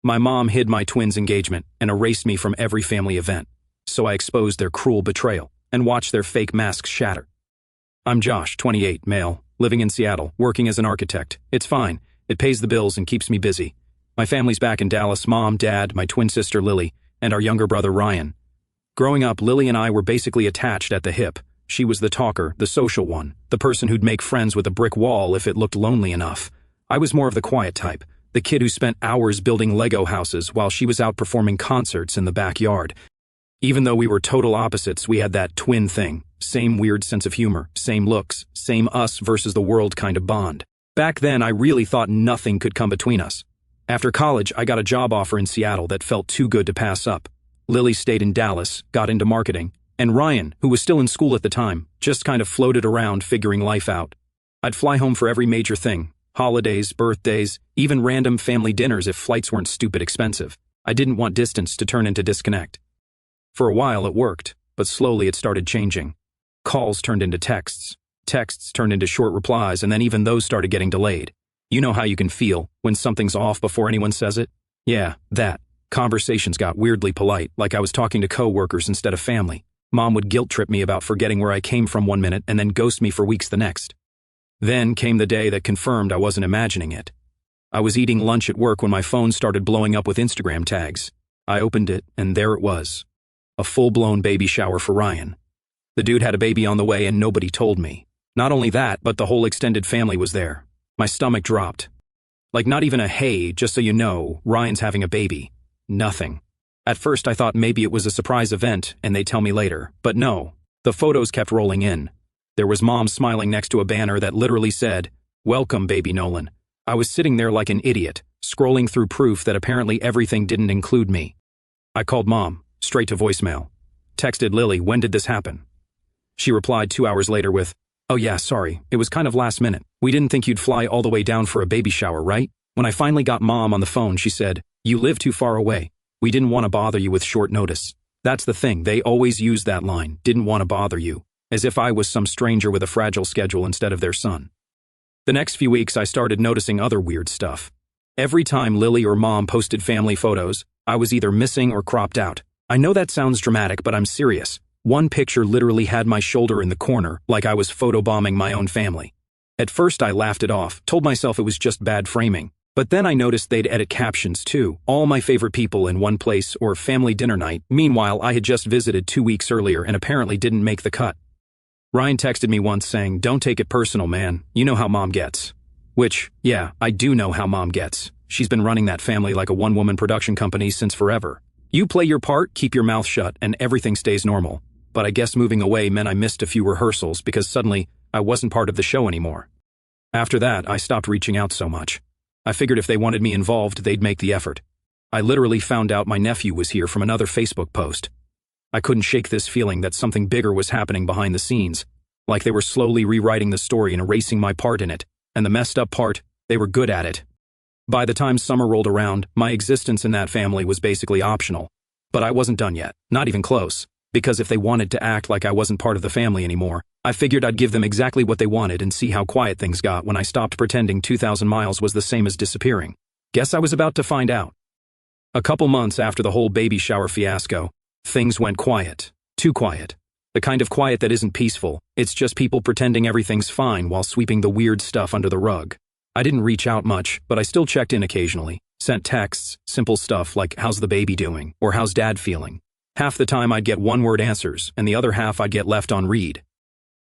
My mom hid my twins' engagement and erased me from every family event, so I exposed their cruel betrayal and watched their fake masks shatter. I'm Josh, 28, male, living in Seattle, working as an architect. It's fine. It pays the bills and keeps me busy. My family's back in Dallas: mom, dad, my twin sister Lily, and our younger brother Ryan. Growing up, Lily and I were basically attached at the hip. She was the talker, the social one, the person who'd make friends with a brick wall if it looked lonely enough. I was more of the quiet type, the kid who spent hours building Lego houses while she was out performing concerts in the backyard. Even though we were total opposites, we had that twin thing. Same weird sense of humor, same looks, same us versus the world kind of bond. Back then, I really thought nothing could come between us. After college, I got a job offer in Seattle that felt too good to pass up. Lily stayed in Dallas, got into marketing, and Ryan, who was still in school at the time, just kind of floated around figuring life out. I'd fly home for every major thing: holidays, birthdays, even random family dinners if flights weren't stupid expensive. I didn't want distance to turn into disconnect. For a while it worked, but slowly it started changing. Calls turned into texts. Texts turned into short replies, and then even those started getting delayed. You know how you can feel when something's off before anyone says it? Yeah, that. Conversations got weirdly polite, like I was talking to coworkers instead of family. Mom would guilt-trip me about forgetting where I came from one minute and then ghost me for weeks the next. Then came the day that confirmed I wasn't imagining it. I was eating lunch at work when my phone started blowing up with Instagram tags. I opened it, and there it was. A full-blown baby shower for Ryan. The dude had a baby on the way and nobody told me. Not only that, but the whole extended family was there. My stomach dropped. Like, not even a "hey, just so you know, Ryan's having a baby." Nothing. At first I thought maybe it was a surprise event and they'd tell me later, but no. The photos kept rolling in. There was mom smiling next to a banner that literally said, "Welcome, baby Nolan." I was sitting there like an idiot, scrolling through proof that apparently everything didn't include me. I called mom, straight to voicemail. Texted Lily, "When did this happen?" She replied 2 hours later with, "Oh yeah, sorry, it was kind of last minute. We didn't think you'd fly all the way down for a baby shower, right?" When I finally got mom on the phone, she said, "You live too far away. We didn't want to bother you with short notice." That's the thing, they always use that line, "didn't want to bother you," as if I was some stranger with a fragile schedule instead of their son. The next few weeks I started noticing other weird stuff. Every time Lily or mom posted family photos, I was either missing or cropped out. I know that sounds dramatic, but I'm serious. One picture literally had my shoulder in the corner, like I was photobombing my own family. At first I laughed it off, told myself it was just bad framing. But then I noticed they'd edit captions too, "all my favorite people in one place" or "family dinner night." Meanwhile, I had just visited 2 weeks earlier and apparently didn't make the cut. Ryan texted me once saying, "Don't take it personal, man. You know how mom gets." Which, yeah, I do know how mom gets. She's been running that family like a one-woman production company since forever. You play your part, keep your mouth shut, and everything stays normal. But I guess moving away meant I missed a few rehearsals because suddenly I wasn't part of the show anymore. After that, I stopped reaching out so much. I figured if they wanted me involved, they'd make the effort. I literally found out my nephew was here from another Facebook post. I couldn't shake this feeling that something bigger was happening behind the scenes, like they were slowly rewriting the story and erasing my part in it, and the messed up part, they were good at it. By the time summer rolled around, my existence in that family was basically optional. But I wasn't done yet, not even close. Because if they wanted to act like I wasn't part of the family anymore, I figured I'd give them exactly what they wanted and see how quiet things got when I stopped pretending 2,000 miles was the same as disappearing. Guess I was about to find out. A couple months after the whole baby shower fiasco, things went quiet. Too quiet. The kind of quiet that isn't peaceful. It's just people pretending everything's fine while sweeping the weird stuff under the rug. I didn't reach out much, but I still checked in occasionally. Sent texts, simple stuff like, "How's the baby doing?" or "How's dad feeling?" Half the time I'd get one-word answers, and the other half I'd get left on read.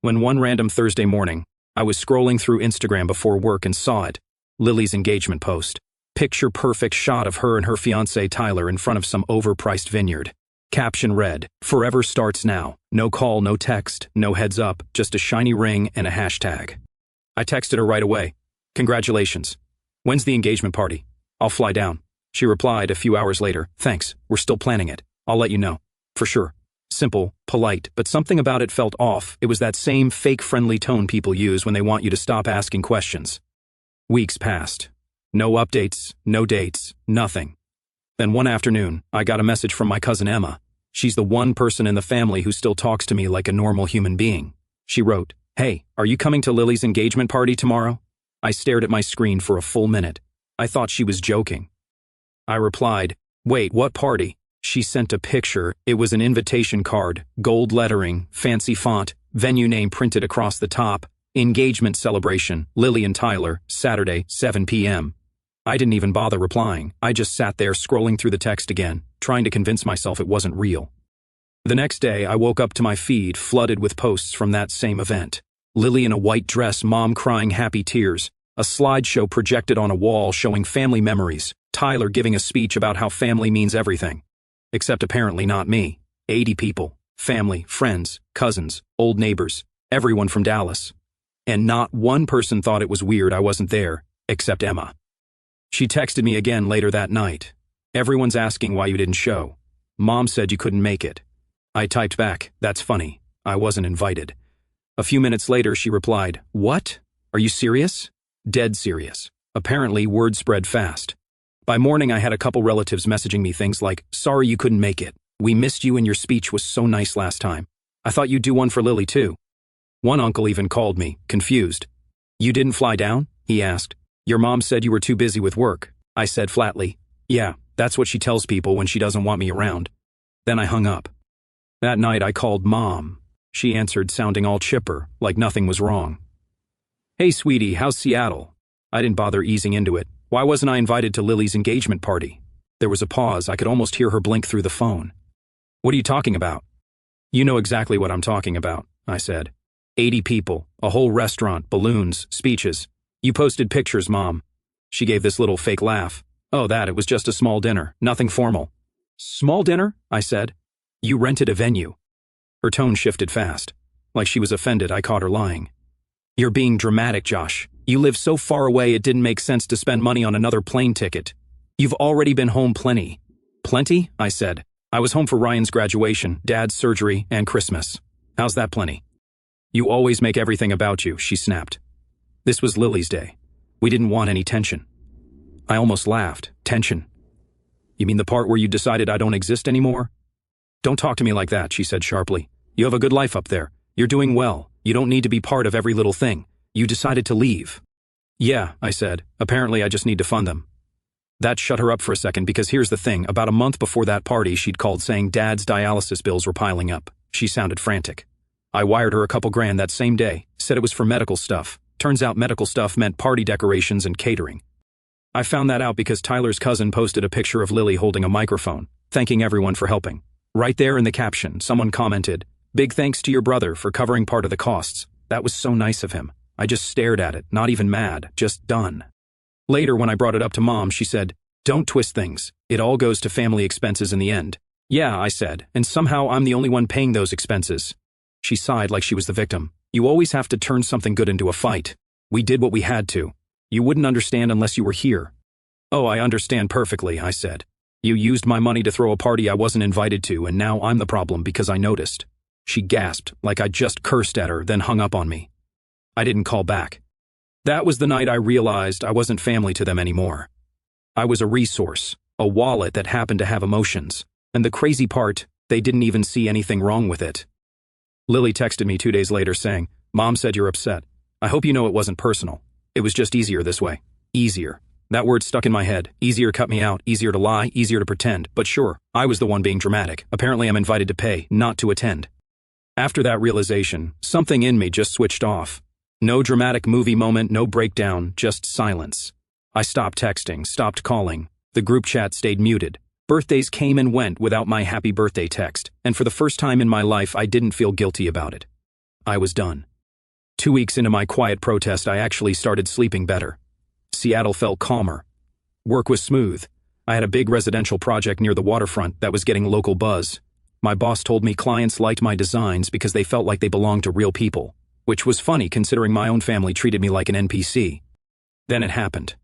When one random Thursday morning, I was scrolling through Instagram before work and saw it, Lily's engagement post. Picture-perfect shot of her and her fiancé Tyler in front of some overpriced vineyard. Caption read, "Forever starts now. No call, no text, no heads up, just a shiny ring and a hashtag." I texted her right away. "Congratulations. When's the engagement party? I'll fly down." She replied a few hours later, "Thanks, we're still planning it. I'll let you know." For sure. Simple, polite, but something about it felt off. It was that same fake friendly tone people use when they want you to stop asking questions. Weeks passed. No updates, no dates, nothing. Then one afternoon, I got a message from my cousin Emma. She's the one person in the family who still talks to me like a normal human being. She wrote, "Hey, are you coming to Lily's engagement party tomorrow?" I stared at my screen for a full minute. I thought she was joking. I replied, "Wait, what party?" She sent a picture. It was an invitation card, gold lettering, fancy font, venue name printed across the top, engagement celebration, Lily and Tyler, Saturday, 7 p.m. I didn't even bother replying. I just sat there scrolling through the text again, trying to convince myself it wasn't real. The next day, I woke up to my feed flooded with posts from that same event. Lily in a white dress, mom crying happy tears, a slideshow projected on a wall showing family memories, Tyler giving a speech about how family means everything. Except apparently not me. 80 people, family, friends, cousins, old neighbors, everyone from Dallas. And not one person thought it was weird I wasn't there, except Emma. She texted me again later that night. "Everyone's asking why you didn't show. Mom said you couldn't make it." I typed back, "That's funny. I wasn't invited." A few minutes later, she replied, "What? Are you serious?" Dead serious. Apparently, word spread fast. By morning, I had a couple relatives messaging me things like, "Sorry you couldn't make it. We missed you and your speech was so nice last time. I thought you'd do one for Lily too." One uncle even called me, confused. "You didn't fly down?" he asked. "Your mom said you were too busy with work." I said flatly, "Yeah, that's what she tells people when she doesn't want me around." Then I hung up. That night I called Mom. She answered sounding all chipper, like nothing was wrong. "Hey sweetie, how's Seattle?" I didn't bother easing into it. Why wasn't I invited to Lily's engagement party? There was a pause. I could almost hear her blink through the phone. "What are you talking about?" "You know exactly what I'm talking about," I said. 80 people, a whole restaurant, balloons, speeches. You posted pictures, Mom." She gave this little fake laugh. "Oh, it was just a small dinner, nothing formal." "Small dinner?" I said. "You rented a venue." Her tone shifted fast. Like she was offended I caught her lying. "You're being dramatic, Josh. You live so far away it didn't make sense to spend money on another plane ticket. You've already been home plenty." "Plenty?" I said. "I was home for Ryan's graduation, Dad's surgery, and Christmas. How's that plenty?" "You always make everything about you," she snapped. This was Lily's day. We didn't want any tension. I almost laughed. Tension? You mean the part where you decided I don't exist anymore? "Don't talk to me like that," she said sharply. "You have a good life up there. You're doing well. You don't need to be part of every little thing. You decided to leave." "Yeah," I said. "Apparently I just need to fund them." That shut her up for a second because here's the thing. About a month before that party, she'd called saying Dad's dialysis bills were piling up. She sounded frantic. I wired her a couple grand that same day, said it was for medical stuff. Turns out medical stuff meant party decorations and catering. I found that out because Tyler's cousin posted a picture of Lily holding a microphone, thanking everyone for helping. Right there in the caption, someone commented, "Big thanks to your brother for covering part of the costs. That was so nice of him." I just stared at it, not even mad, just done. Later, when I brought it up to Mom, she said, "Don't twist things. It all goes to family expenses in the end." "Yeah," I said, "and somehow I'm the only one paying those expenses." She sighed like she was the victim. "You always have to turn something good into a fight. We did what we had to. You wouldn't understand unless you were here." "Oh, I understand perfectly," I said. "You used my money to throw a party I wasn't invited to, and now I'm the problem because I noticed." She gasped, like I just cursed at her, then hung up on me. I didn't call back. That was the night I realized I wasn't family to them anymore. I was a resource, a wallet that happened to have emotions. And the crazy part, they didn't even see anything wrong with it. Lily texted me 2 days later saying, "Mom said you're upset. I hope you know it wasn't personal. It was just easier this way." Easier. That word stuck in my head. Easier cut me out, easier to lie, easier to pretend. But sure, I was the one being dramatic. Apparently I'm invited to pay, not to attend. After that realization, something in me just switched off. No dramatic movie moment, no breakdown, just silence. I stopped texting, stopped calling. The group chat stayed muted. Birthdays came and went without my happy birthday text, and for the first time in my life I didn't feel guilty about it. I was done. 2 weeks into my quiet protest, I actually started sleeping better. Seattle felt calmer. Work was smooth. I had a big residential project near the waterfront that was getting local buzz. My boss told me clients liked my designs because they felt like they belonged to real people, which was funny considering my own family treated me like an NPC. Then it happened.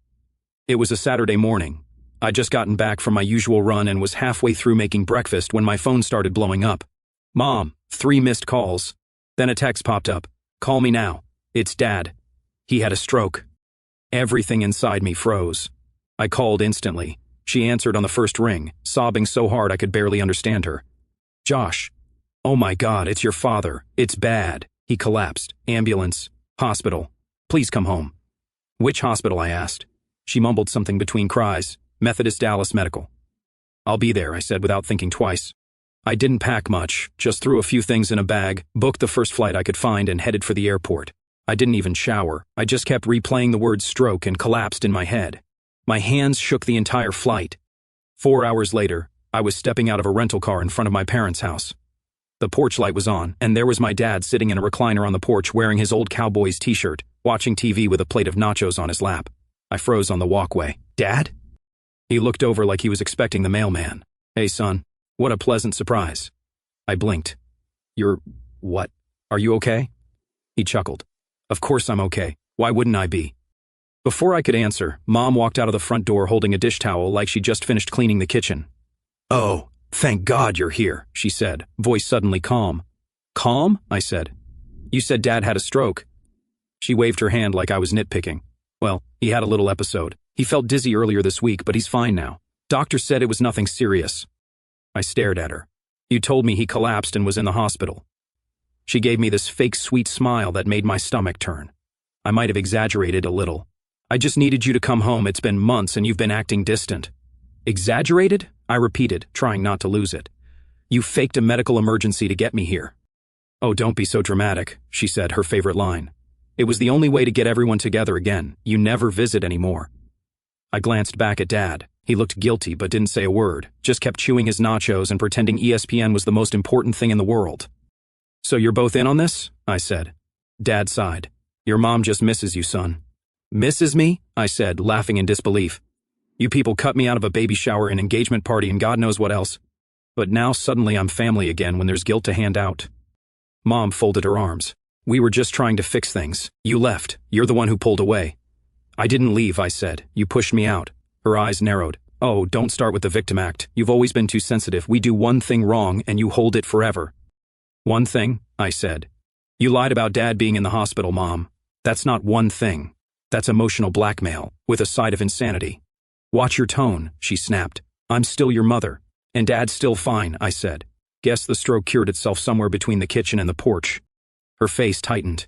It was a Saturday morning. I'd just gotten back from my usual run and was halfway through making breakfast when my phone started blowing up. "Mom, 3 missed calls." Then a text popped up. "Call me now. It's Dad. He had a stroke." Everything inside me froze. I called instantly. She answered on the first ring, sobbing so hard I could barely understand her. "Josh. Oh my God, it's your father. It's bad. He collapsed. Ambulance. Hospital. Please come home." "Which hospital?" I asked. She mumbled something between cries. Methodist Dallas Medical. I'll be there, I said without thinking twice. I didn't pack much, just threw a few things in a bag, booked the first flight I could find and headed for the airport. I didn't even shower. I just kept replaying the word stroke and collapsed in my head. My hands shook the entire flight. 4 hours later, I was stepping out of a rental car in front of my parents' house. The porch light was on, and there was my dad sitting in a recliner on the porch wearing his old Cowboys t-shirt, watching TV with a plate of nachos on his lap. I froze on the walkway. Dad? He looked over like he was expecting the mailman. Hey, son. What a pleasant surprise. I blinked. You're... what? Are you okay? He chuckled. Of course I'm okay. Why wouldn't I be? Before I could answer, Mom walked out of the front door holding a dish towel like she'd just finished cleaning the kitchen. Oh, thank God you're here, she said, voice suddenly calm. Calm? I said. You said Dad had a stroke. She waved her hand like I was nitpicking. Well, he had a little episode. He felt dizzy earlier this week, but he's fine now. Doctor said it was nothing serious. I stared at her. You told me he collapsed and was in the hospital. She gave me this fake sweet smile that made my stomach turn. I might have exaggerated a little. I just needed you to come home. It's been months and you've been acting distant. Exaggerated? I repeated, trying not to lose it. You faked a medical emergency to get me here. Oh, don't be so dramatic, she said, her favorite line. It was the only way to get everyone together again. You never visit anymore. I glanced back at Dad. He looked guilty but didn't say a word, just kept chewing his nachos and pretending ESPN was the most important thing in the world. So you're both in on this? I said. Dad sighed. Your mom just misses you, son. Misses me? I said, laughing in disbelief. You people cut me out of a baby shower, an engagement party, and God knows what else. But now suddenly I'm family again when there's guilt to hand out. Mom folded her arms. We were just trying to fix things. You left. You're the one who pulled away. I didn't leave, I said. You pushed me out. Her eyes narrowed. Oh, don't start with the victim act. You've always been too sensitive. We do one thing wrong and you hold it forever. One thing? I said. You lied about Dad being in the hospital, Mom. That's not one thing. That's emotional blackmail, with a side of insanity. Watch your tone, she snapped. I'm still your mother. And Dad's still fine, I said. Guess the stroke cured itself somewhere between the kitchen and the porch. Her face tightened.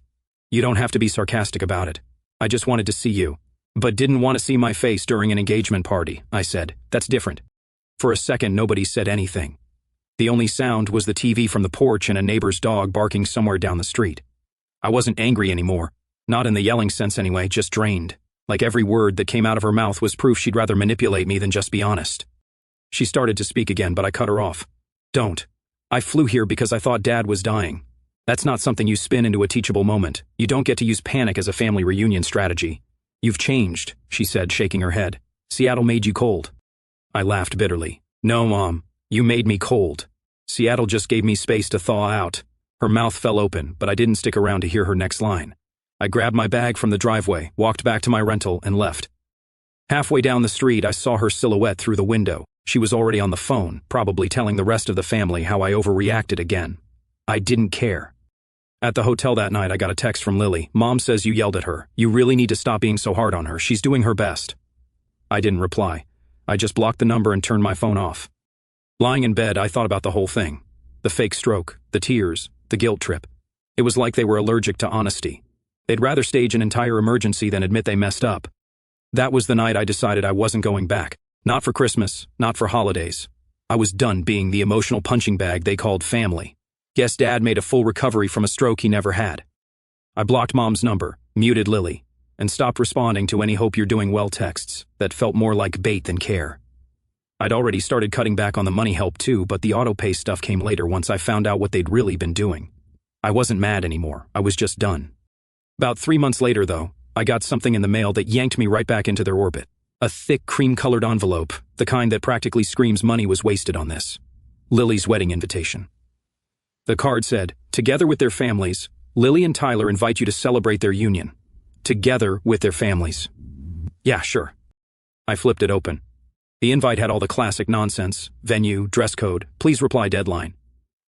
You don't have to be sarcastic about it. I just wanted to see you. But didn't want to see my face during an engagement party, I said. That's different. For a second, nobody said anything. The only sound was the TV from the porch and a neighbor's dog barking somewhere down the street. I wasn't angry anymore. Not in the yelling sense anyway, just drained. Like every word that came out of her mouth was proof she'd rather manipulate me than just be honest. She started to speak again, but I cut her off. Don't. I flew here because I thought Dad was dying. That's not something you spin into a teachable moment. You don't get to use panic as a family reunion strategy. You've changed, she said, shaking her head. Seattle made you cold. I laughed bitterly. No, Mom. You made me cold. Seattle just gave me space to thaw out. Her mouth fell open, but I didn't stick around to hear her next line. I grabbed my bag from the driveway, walked back to my rental, and left. Halfway down the street, I saw her silhouette through the window. She was already on the phone, probably telling the rest of the family how I overreacted again. I didn't care. At the hotel that night, I got a text from Lily. Mom says you yelled at her. You really need to stop being so hard on her. She's doing her best. I didn't reply. I just blocked the number and turned my phone off. Lying in bed, I thought about the whole thing. The fake stroke, the tears, the guilt trip. It was like they were allergic to honesty. They'd rather stage an entire emergency than admit they messed up. That was the night I decided I wasn't going back. Not for Christmas, not for holidays. I was done being the emotional punching bag they called family. Guess Dad made a full recovery from a stroke he never had. I blocked Mom's number, muted Lily, and stopped responding to any hope you're doing well texts that felt more like bait than care. I'd already started cutting back on the money help too, but the auto-pay stuff came later once I found out what they'd really been doing. I wasn't mad anymore. I was just done. About 3 months later, though, I got something in the mail that yanked me right back into their orbit. A thick, cream-colored envelope, the kind that practically screams money was wasted on this. Lily's wedding invitation. The card said, together with their families, Lily and Tyler invite you to celebrate their union. Together with their families. Yeah, sure. I flipped it open. The invite had all the classic nonsense, venue, dress code, please reply deadline.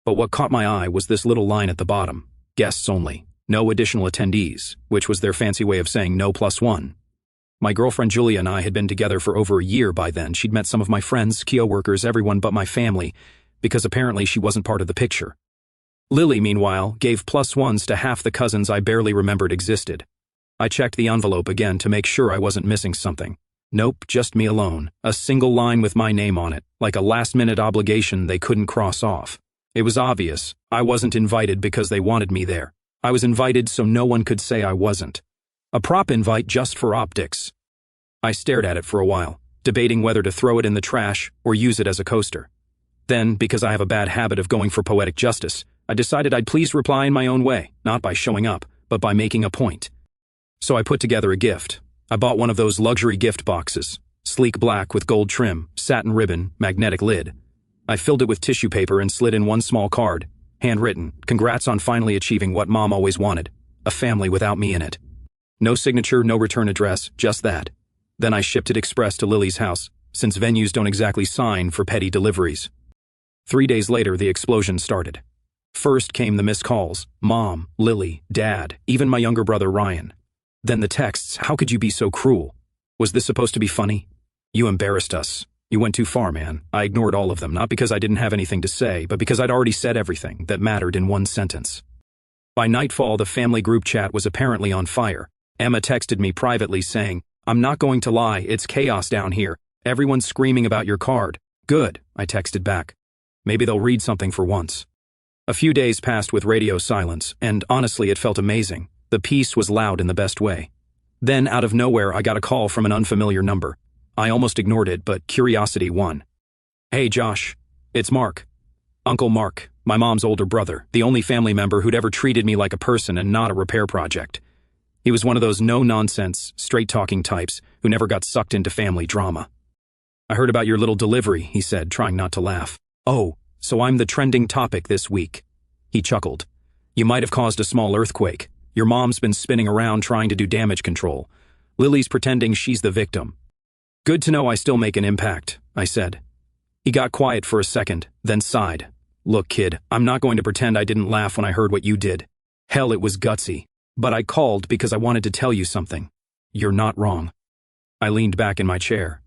But what caught my eye was this little line at the bottom. Guests only. No additional attendees, which was their fancy way of saying no +1. My girlfriend Julia and I had been together for over a year by then. She'd met some of my friends, coworkers, everyone but my family, because apparently she wasn't part of the picture. Lily, meanwhile, gave +1s to half the cousins I barely remembered existed. I checked the envelope again to make sure I wasn't missing something. Nope, just me alone. A single line with my name on it, like a last-minute obligation they couldn't cross off. It was obvious. I wasn't invited because they wanted me there. I was invited so no one could say I wasn't. A prop invite just for optics. I stared at it for a while, debating whether to throw it in the trash or use it as a coaster. Then, because I have a bad habit of going for poetic justice, I decided I'd please reply in my own way, not by showing up, but by making a point. So I put together a gift. I bought one of those luxury gift boxes, sleek black with gold trim, satin ribbon, magnetic lid. I filled it with tissue paper and slid in one small card, handwritten, "Congrats on finally achieving what Mom always wanted, a family without me in it." No signature, no return address, just that. Then I shipped it express to Lily's house, since venues don't exactly sign for petty deliveries. 3 days later, the explosion started. First came the missed calls, Mom, Lily, Dad, even my younger brother Ryan. Then the texts, "How could you be so cruel? Was this supposed to be funny? You embarrassed us. You went too far, man." I ignored all of them, not because I didn't have anything to say, but because I'd already said everything that mattered in one sentence. By nightfall, the family group chat was apparently on fire. Emma texted me privately saying, "I'm not going to lie, it's chaos down here. Everyone's screaming about your card." "Good," I texted back. "Maybe they'll read something for once." A few days passed with radio silence, and honestly it felt amazing. The peace was loud in the best way. Then, out of nowhere, I got a call from an unfamiliar number. I almost ignored it, but curiosity won. "Hey Josh, it's Mark. Uncle Mark, my mom's older brother, the only family member who'd ever treated me like a person and not a repair project. He was one of those no-nonsense, straight-talking types who never got sucked into family drama. I heard about your little delivery," he said, trying not to laugh. "Oh, so I'm the trending topic this week." He chuckled. "You might have caused a small earthquake. Your mom's been spinning around trying to do damage control. Lily's pretending she's the victim." "Good to know I still make an impact," I said. He got quiet for a second, then sighed. "Look, kid, I'm not going to pretend I didn't laugh when I heard what you did. Hell, it was gutsy. But I called because I wanted to tell you something. You're not wrong." I leaned back in my chair.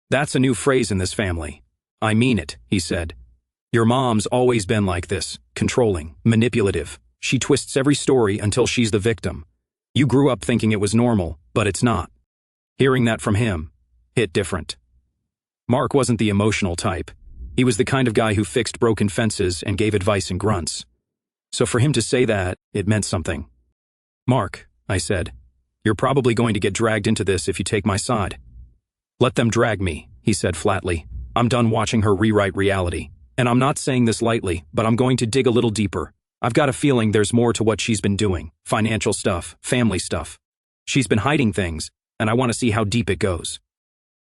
"That's a new phrase in this family." "I mean it," he said. "Your mom's always been like this, controlling, manipulative. She twists every story until she's the victim. You grew up thinking it was normal, but it's not." Hearing that from him hit different. Mark wasn't the emotional type. He was the kind of guy who fixed broken fences and gave advice in grunts. So for him to say that, it meant something. "Mark," I said, "you're probably going to get dragged into this if you take my side." "Let them drag me," he said flatly. "I'm done watching her rewrite reality. And I'm not saying this lightly, but I'm going to dig a little deeper. I've got a feeling there's more to what she's been doing. Financial stuff, family stuff. She's been hiding things, and I want to see how deep it goes."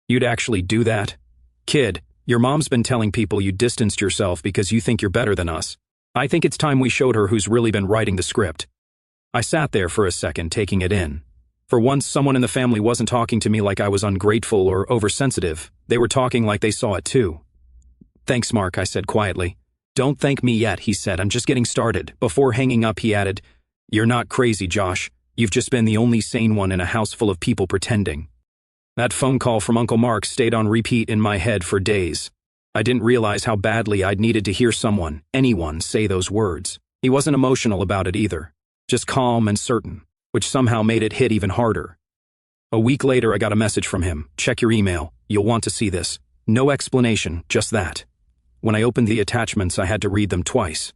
"You'd actually do that? Kid, your mom's been telling people you distanced yourself because you think you're better than us. I think it's time we showed her who's really been writing the script." I sat there for a second, taking it in. For once, someone in the family wasn't talking to me like I was ungrateful or oversensitive. They were talking like they saw it too. "Thanks, Mark," I said quietly. "Don't thank me yet," he said. "I'm just getting started." Before hanging up, he added, "You're not crazy, Josh. You've just been the only sane one in a house full of people pretending." That phone call from Uncle Mark stayed on repeat in my head for days. I didn't realize how badly I'd needed to hear someone, anyone, say those words. He wasn't emotional about it either. Just calm and certain, which somehow made it hit even harder. A week later, I got a message from him. "Check your email. You'll want to see this." No explanation, just that. When I opened the attachments, I had to read them twice.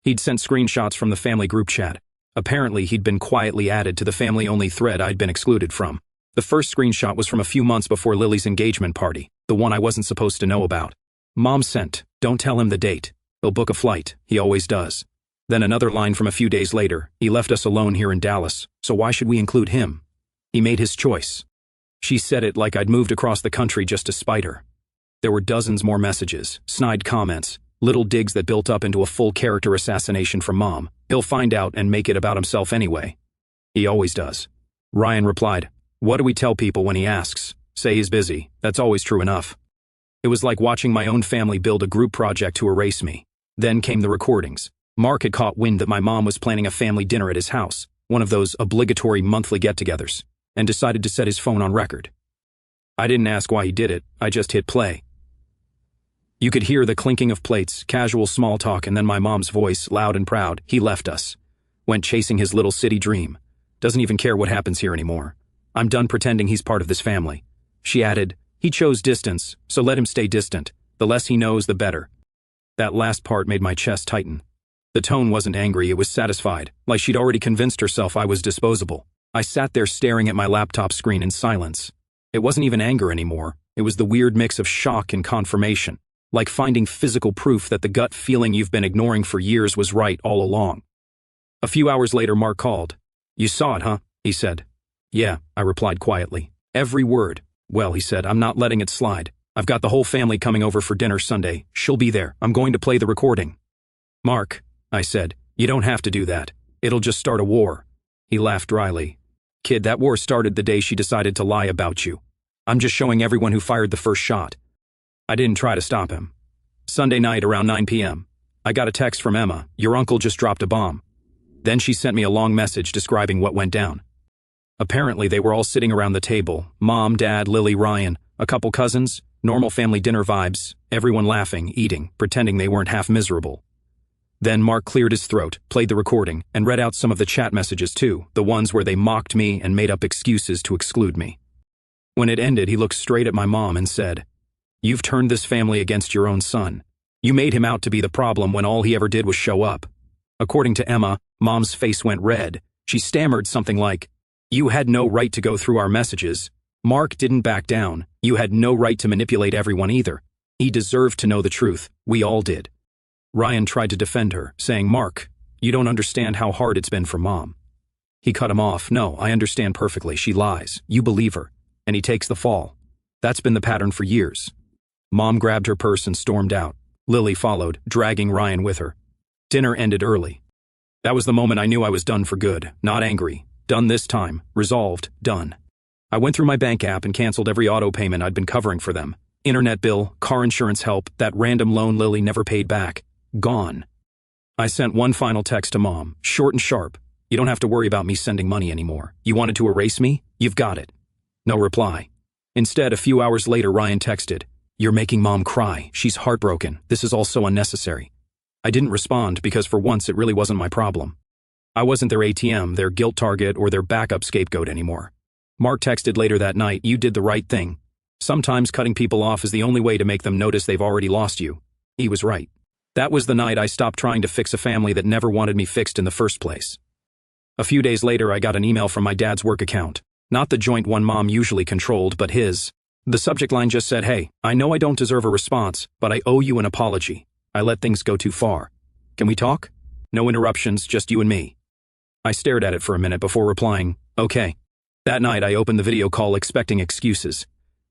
He'd sent screenshots from the family group chat. Apparently, he'd been quietly added to the family-only thread I'd been excluded from. The first screenshot was from a few months before Lily's engagement party, the one I wasn't supposed to know about. "Mom sent, don't tell him the date. He'll book a flight, he always does." Then another line from a few days later, "He left us alone here in Dallas, so why should we include him? He made his choice." She said it like I'd moved across the country just to spite her. There were dozens more messages, snide comments, little digs that built up into a full character assassination from Mom. "He'll find out and make it about himself anyway. He always does." Ryan replied, "What do we tell people when he asks? Say he's busy. That's always true enough." It was like watching my own family build a group project to erase me. Then came the recordings. Mark had caught wind that my mom was planning a family dinner at his house, one of those obligatory monthly get-togethers, and decided to set his phone on record. I didn't ask why he did it, I just hit play. You could hear the clinking of plates, casual small talk, and then my mom's voice, loud and proud. "He left us. Went chasing his little city dream. Doesn't even care what happens here anymore. I'm done pretending he's part of this family. She added, "He chose distance, so let him stay distant. The less he knows, the better." That last part made my chest tighten. The tone wasn't angry, it was satisfied, like she'd already convinced herself I was disposable. I sat there staring at my laptop screen in silence. It wasn't even anger anymore. It was the weird mix of shock and confirmation, like finding physical proof that the gut feeling you've been ignoring for years was right all along. A few hours later, Mark called. "You saw it, huh?" he said. "Yeah," I replied quietly. "Every word." "Well," he said, "I'm not letting it slide. I've got the whole family coming over for dinner Sunday. She'll be there. I'm going to play the recording." "Mark," I said, "you don't have to do that. It'll just start a war." He laughed dryly. "Kid, that war started the day she decided to lie about you. I'm just showing everyone who fired the first shot." I didn't try to stop him. Sunday night around 9 p.m., I got a text from Emma. "Your uncle just dropped a bomb." Then she sent me a long message describing what went down. Apparently they were all sitting around the table. Mom, Dad, Lily, Ryan, a couple cousins, normal family dinner vibes, everyone laughing, eating, pretending they weren't half miserable. Then Mark cleared his throat, played the recording, and read out some of the chat messages too, the ones where they mocked me and made up excuses to exclude me. When it ended, he looked straight at my mom and said, "You've turned this family against your own son. You made him out to be the problem when all he ever did was show up." According to Emma, Mom's face went red. She stammered something like, "You had no right to go through our messages. Mark didn't back down. You had no right to manipulate everyone either. He deserved to know the truth. We all did." Ryan tried to defend her, saying, "Mark, you don't understand how hard it's been for Mom." He cut him off. "No, I understand perfectly. She lies. You believe her. And he takes the fall. That's been the pattern for years." Mom grabbed her purse and stormed out. Lily followed, dragging Ryan with her. Dinner ended early. That was the moment I knew I was done for good. Not angry. Done this time. Resolved. Done. I went through my bank app and canceled every auto payment I'd been covering for them. Internet bill, car insurance help, that random loan Lily never paid back. Gone. I sent one final text to Mom, short and sharp. "You don't have to worry about me sending money anymore. You wanted to erase me? You've got it." No reply. Instead, a few hours later, Ryan texted, "You're making Mom cry. She's heartbroken. This is all so unnecessary." I didn't respond because for once it really wasn't my problem. I wasn't their ATM, their guilt target, or their backup scapegoat anymore. Mark texted later that night, "You did the right thing. Sometimes cutting people off is the only way to make them notice they've already lost you." He was right. That was the night I stopped trying to fix a family that never wanted me fixed in the first place. A few days later, I got an email from my dad's work account. Not the joint one Mom usually controlled, but his. The subject line just said, "Hey, I know I don't deserve a response, but I owe you an apology. I let things go too far. Can we talk? No interruptions, just you and me." I stared at it for a minute before replying, "Okay." That night, I opened the video call expecting excuses.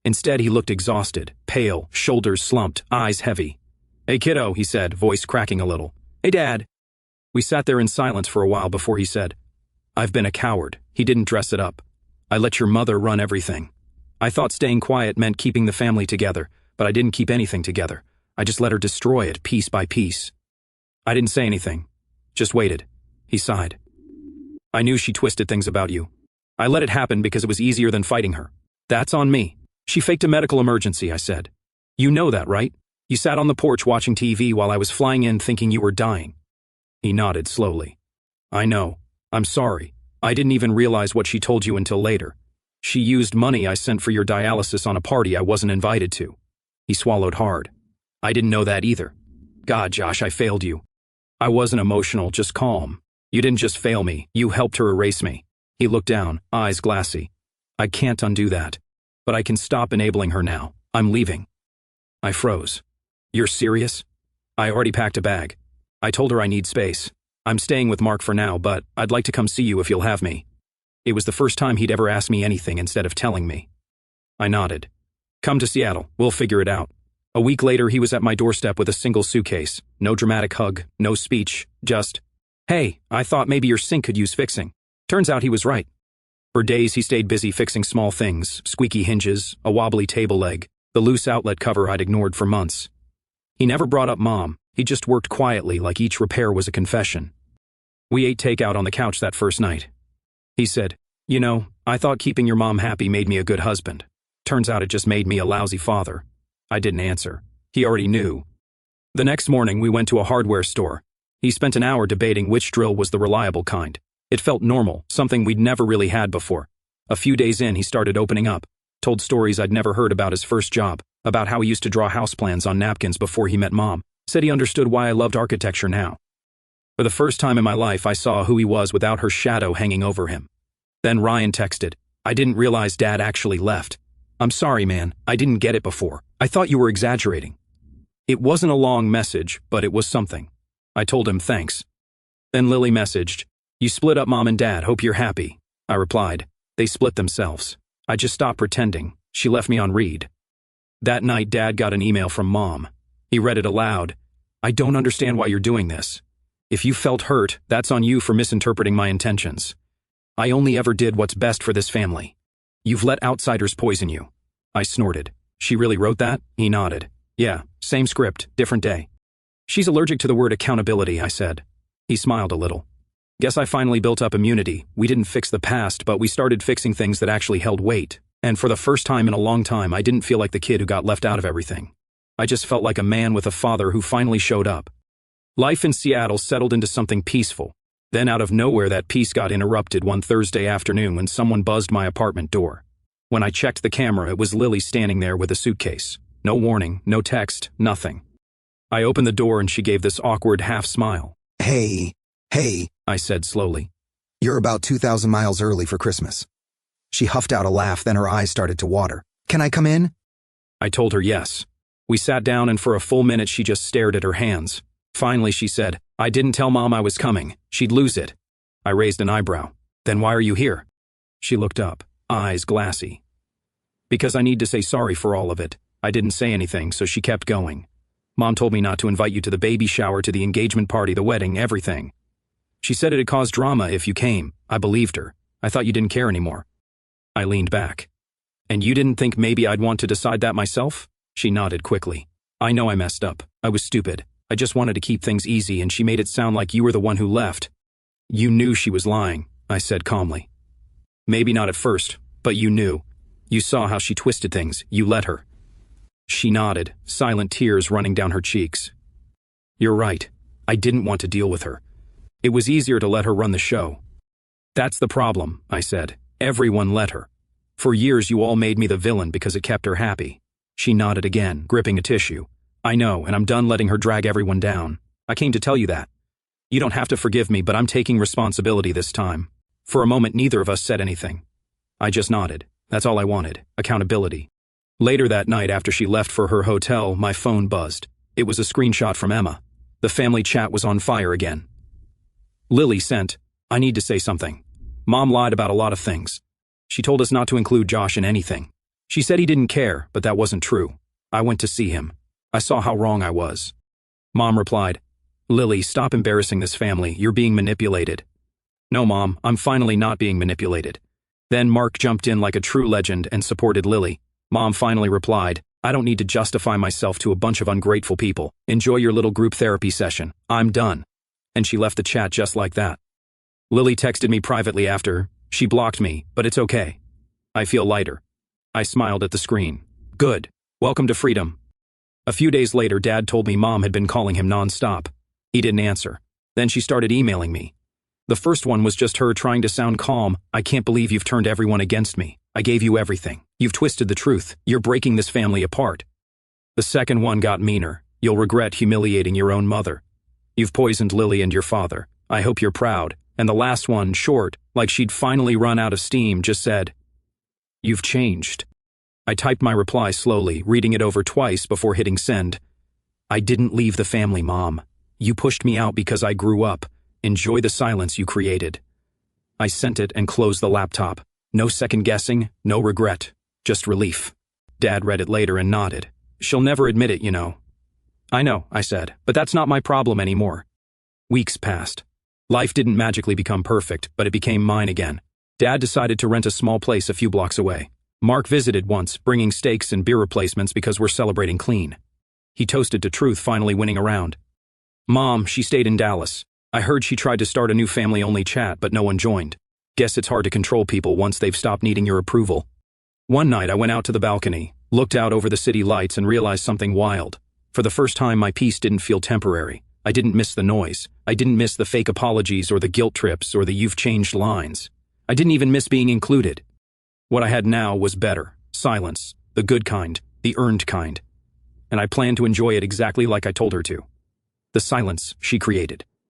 Instead, he looked exhausted, pale, shoulders slumped, eyes heavy. "Hey kiddo," he said, voice cracking a little. "Hey Dad." We sat there in silence for a while before he said, "I've been a coward." He didn't dress it up. "I let your mother run everything. I thought staying quiet meant keeping the family together, but I didn't keep anything together. I just let her destroy it piece by piece." I didn't say anything, just waited. He sighed. "I knew she twisted things about you. I let it happen because it was easier than fighting her. That's on me. She faked a medical emergency," I said. "You know that, right? You sat on the porch watching TV while I was flying in thinking you were dying." He nodded slowly. "I know. I'm sorry. I didn't even realize what she told you until later. She used money I sent for your dialysis on a party I wasn't invited to." He swallowed hard. "I didn't know that either. God, Josh, I failed you. I wasn't emotional, just calm. You didn't just fail me, you helped her erase me." He looked down, eyes glassy. "I can't undo that. But I can stop enabling her now. I'm leaving." I froze. "You're serious?" "I already packed a bag. I told her I need space. I'm staying with Mark for now, but I'd like to come see you if you'll have me." It was the first time he'd ever asked me anything instead of telling me. I nodded. "Come to Seattle, we'll figure it out." A week later, he was at my doorstep with a single suitcase. No dramatic hug, no speech, just, "Hey, I thought maybe your sink could use fixing." Turns out he was right. For days, he stayed busy fixing small things, squeaky hinges, a wobbly table leg, the loose outlet cover I'd ignored for months. He never brought up Mom. He just worked quietly like each repair was a confession. We ate takeout on the couch that first night. He said, "You know, I thought keeping your mom happy made me a good husband. Turns out it just made me a lousy father." I didn't answer. He already knew. The next morning, we went to a hardware store. He spent an hour debating which drill was the reliable kind. It felt normal, something we'd never really had before. A few days in, he started opening up. Told stories I'd never heard about his first job, about how he used to draw house plans on napkins before he met Mom. Said he understood why I loved architecture now. For the first time in my life, I saw who he was without her shadow hanging over him. Then Ryan texted, "I didn't realize Dad actually left. I'm sorry, man, I didn't get it before. I thought you were exaggerating." It wasn't a long message, but it was something. I told him thanks. Then Lily messaged, "You split up, Mom and Dad, hope you're happy." I replied, "They split themselves. I just stopped pretending. She left me on read." That night, Dad got an email from Mom. He read it aloud. "I don't understand why you're doing this. If you felt hurt, that's on you for misinterpreting my intentions. I only ever did what's best for this family. You've let outsiders poison you." I snorted. "She really wrote that?" He nodded. "Yeah, same script, different day." "She's allergic to the word accountability," I said. He smiled a little. "Guess I finally built up immunity. We didn't fix the past, but we started fixing things that actually held weight. And for the first time in a long time, I didn't feel like the kid who got left out of everything. I just felt like a man with a father who finally showed up." Life in Seattle settled into something peaceful. Then out of nowhere, that peace got interrupted one Thursday afternoon when someone buzzed my apartment door. When I checked the camera, it was Lily standing there with a suitcase. No warning, no text, nothing. I opened the door and she gave this awkward half smile. Hey, I said slowly. "You're about 2,000 miles early for Christmas." She huffed out a laugh, then her eyes started to water. "Can I come in?" I told her yes. We sat down and for a full minute she just stared at her hands. Finally she said, "I didn't tell Mom I was coming. She'd lose it." I raised an eyebrow. "Then why are you here?" She looked up, eyes glassy. "Because I need to say sorry for all of it." I didn't say anything, so she kept going. "Mom told me not to invite you to the baby shower, to the engagement party, the wedding, everything. She said it'd cause drama if you came." I believed her. "I thought you didn't care anymore." I leaned back. "And you didn't think maybe I'd want to decide that myself?" She nodded quickly. "I know I messed up. I was stupid. I just wanted to keep things easy, and she made it sound like you were the one who left." "You knew she was lying," I said calmly. "Maybe not at first, but you knew. You saw how she twisted things. You let her." She nodded, silent tears running down her cheeks. "You're right. I didn't want to deal with her. It was easier to let her run the show." "That's the problem," I said. "Everyone let her. For years you all made me the villain because it kept her happy." She nodded again, gripping a tissue. "I know, and I'm done letting her drag everyone down. I came to tell you that. You don't have to forgive me, but I'm taking responsibility this time." For a moment, neither of us said anything. I just nodded. That's all I wanted, accountability. Later that night, after she left for her hotel, my phone buzzed. It was a screenshot from Emma. The family chat was on fire again. Lily sent, "I need to say something. Mom lied about a lot of things. She told us not to include Josh in anything. She said he didn't care, but that wasn't true. I went to see him. I saw how wrong I was." Mom replied, "Lily, stop embarrassing this family. You're being manipulated." "No, Mom, I'm finally not being manipulated." Then Mark jumped in like a true legend and supported Lily. Mom finally replied, "I don't need to justify myself to a bunch of ungrateful people. Enjoy your little group therapy session. I'm done." And she left the chat just like that. Lily texted me privately after. She blocked me, but it's okay. I feel lighter. I smiled at the screen. Good. Welcome to freedom. A few days later, Dad told me Mom had been calling him nonstop. He didn't answer. Then she started emailing me. The first one was just her trying to sound calm. "I can't believe you've turned everyone against me. I gave you everything. You've twisted the truth. You're breaking this family apart." The second one got meaner. "You'll regret humiliating your own mother. You've poisoned Lily and your father. I hope you're proud." And the last one, short, like she'd finally run out of steam, just said, "You've changed." I typed my reply slowly, reading it over twice before hitting send. "I didn't leave the family, Mom. You pushed me out because I grew up. Enjoy the silence you created." I sent it and closed the laptop. No second guessing, no regret, just relief. Dad read it later and nodded. "She'll never admit it, you know." "I know," I said, "but that's not my problem anymore." Weeks passed. Life didn't magically become perfect, but it became mine again. Dad decided to rent a small place a few blocks away. Mark visited once, bringing steaks and beer replacements because we're celebrating clean. He toasted to truth finally winning around. Mom, she stayed in Dallas. I heard she tried to start a new family-only chat, but no one joined. Guess it's hard to control people once they've stopped needing your approval. One night I went out to the balcony, looked out over the city lights and realized something wild. For the first time, my peace didn't feel temporary. I didn't miss the noise. I didn't miss the fake apologies or the guilt trips or the "you've changed" lines. I didn't even miss being included. What I had now was better. Silence. The good kind. The earned kind. And I planned to enjoy it exactly like I told her to. The silence she created.